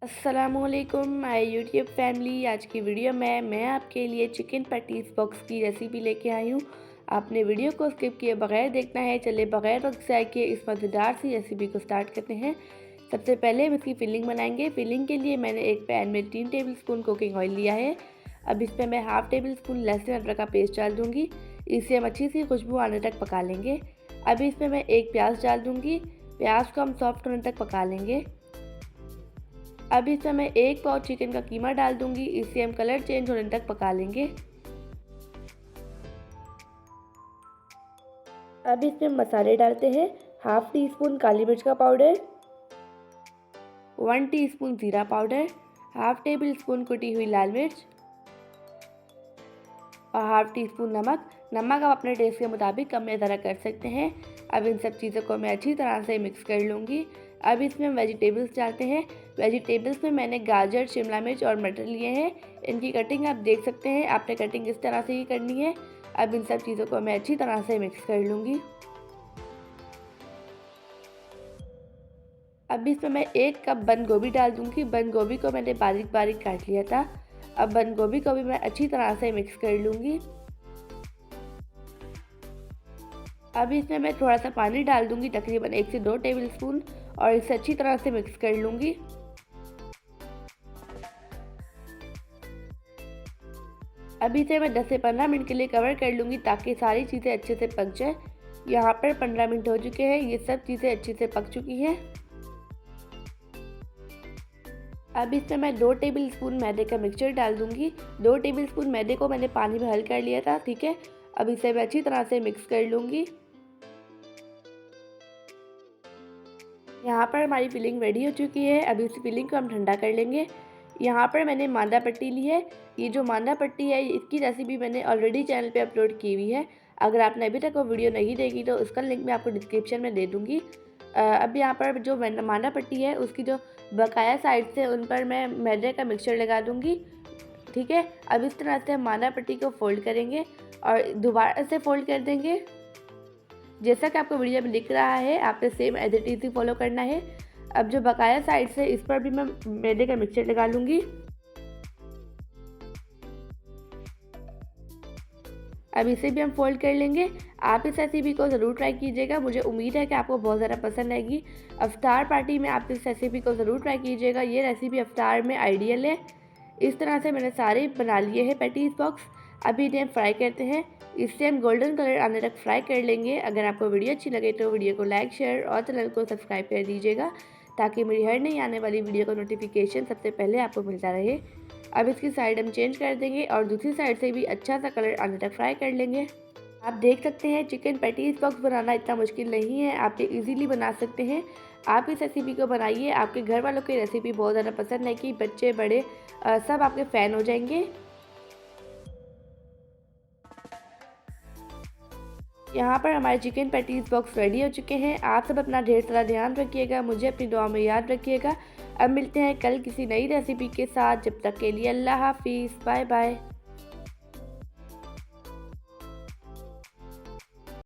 अस्सलामुअलैकुम my YouTube family. आज की वीडियो में मैं आपके लिए चिकन पैटीज़ बॉक्स की रेसिपी लेके आई हूँ। आपने वीडियो को स्किप किए बगैर देखना है। चले बगैर वक्त ज़ाय किए इस मज़ेदार सी रेसिपी को स्टार्ट करते हैं। सबसे पहले हम इसकी फिलिंग बनाएंगे। फिलिंग के लिए मैंने एक पैन में 3 टेबलस्पून कुकिंग ऑयल लिया है। अब इस पर मैं हाफ़ टेबल स्पून लहसुन अदरक का पेस्ट डाल दूँगी। इसे हम अच्छी सी खुशबू आने तक पका लेंगे। अभी इसमें मैं एक प्याज डाल दूँगी। प्याज को हम सॉफ्ट होने तक पका लेंगे। अब इसमें मैं एक पाव चिकन का कीमा डाल दूंगी। इसे हम कलर चेंज होने तक पका लेंगे। अब इसमें मसाले डालते हैं। हाफ टी स्पून काली मिर्च का पाउडर, 1 टीस्पून जीरा पाउडर, हाफ टेबल स्पून कुटी हुई लाल मिर्च और हाफ टी स्पून नमक। नमक आप अपने टेस्ट के मुताबिक कम या ज़्यादा कर सकते हैं। अब इन सब चीज़ों को मैं अच्छी तरह से मिक्स कर लूँगी। अब इसमें वेजिटेबल्स डालते हैं। वेजिटेबल्स में मैंने गाजर, शिमला मिर्च और मटर लिए हैं। इनकी कटिंग आप देख सकते हैं। आपने कटिंग इस तरह से ही करनी है। अब इन सब चीज़ों को मैं अच्छी तरह से मिक्स कर लूँगी। अब इसमें मैं 1 कप बंद गोभी डाल दूँगी। बंद गोभी को मैंने बारीक बारीक काट लिया था। अब बंद गोभी को भी मैं अच्छी तरह से मिक्स कर लूँगी। अब इसमें मैं थोड़ा सा पानी डाल दूँगी, तकरीबन 1 से 2 टेबल स्पून, और इसे अच्छी तरह से मिक्स कर लूँगी। अभी इसे मैं 10 से 15 मिनट के लिए कवर कर लूँगी ताकि सारी चीज़ें अच्छे से पक जाए। यहाँ पर 15 मिनट हो चुके हैं। ये सब चीज़ें अच्छे से पक चुकी हैं। अब इसमें मैं 2 टेबल स्पून मैदे का मिक्सचर डाल दूँगी। 2 टेबल स्पून मैदे को मैंने पानी में हल कर लिया था, ठीक है। अब इसे मैं अच्छी तरह से मिक्स कर लूँगी। यहाँ पर हमारी फिलिंग रेडी हो चुकी है। अभी इस फिलिंग को हम ठंडा कर लेंगे। यहाँ पर मैंने मांदा पट्टी ली है। ये जो मांदा पट्टी है इसकी रेसिपी मैंने ऑलरेडी चैनल पे अपलोड की हुई है। अगर आपने अभी तक वो वीडियो नहीं देखी तो उसका लिंक मैं आपको डिस्क्रिप्शन में दे दूँगी। अब यहाँ पर जो मांदा पट्टी है उसकी जो बकाया साइड से उन पर मैं मैदे का मिक्सचर लगा दूँगी, ठीक है। अब इस तरह से हम मांदा पट्टी को फोल्ड करेंगे और दोबारा से फोल्ड कर देंगे। जैसा कि आपको वीडियो में दिख रहा है, आपने सेम एज इट इज़ ही फॉलो करना है। अब जो बकाया साइड से इस पर भी मैं मैदे का मिक्सचर लगा लूँगी। अब इसे भी हम फोल्ड कर लेंगे। आप इस रेसिपी को ज़रूर ट्राई कीजिएगा। मुझे उम्मीद है कि आपको बहुत ज़्यादा पसंद आएगी। अफ्तार पार्टी में आप इस रेसिपी को ज़रूर ट्राई कीजिएगा। ये रेसिपी अफ्तार में आइडियल है। इस तरह से मैंने सारे बना लिए हैं पैटीज़ बॉक्स। अभी इन्हें फ्राई करते हैं। इससे हम गोल्डन कलर आने तक फ्राई कर लेंगे। अगर आपको वीडियो अच्छी लगे तो वीडियो को लाइक, शेयर और चैनल को सब्सक्राइब कर दीजिएगा ताकि मेरी हर नई आने वाली वीडियो का नोटिफिकेशन सबसे पहले आपको मिलता रहे। अब इसकी साइड हम चेंज कर देंगे और दूसरी साइड से भी अच्छा सा कलर आने तक फ्राई कर लेंगे। आप देख सकते हैं चिकन पैटीज़ बॉक्स बनाना इतना मुश्किल नहीं है। आप ये ईज़िली बना सकते हैं। आप इस रेसिपी को बनाइए। आपके घर वालों को ये रेसिपी बहुत ज़्यादा पसंद है कि बच्चे बड़े सब आपके फ़ैन हो जाएंगे। यहाँ पर हमारे चिकन पैटीज़ बॉक्स रेडी हो चुके हैं। आप सब अपना ढेर सारा ध्यान रखिएगा। मुझे अपनी दुआ में याद रखिएगा। अब मिलते हैं कल किसी नई रेसिपी के साथ। जब तक के लिए अल्लाह हाफिज़, बाय बाय।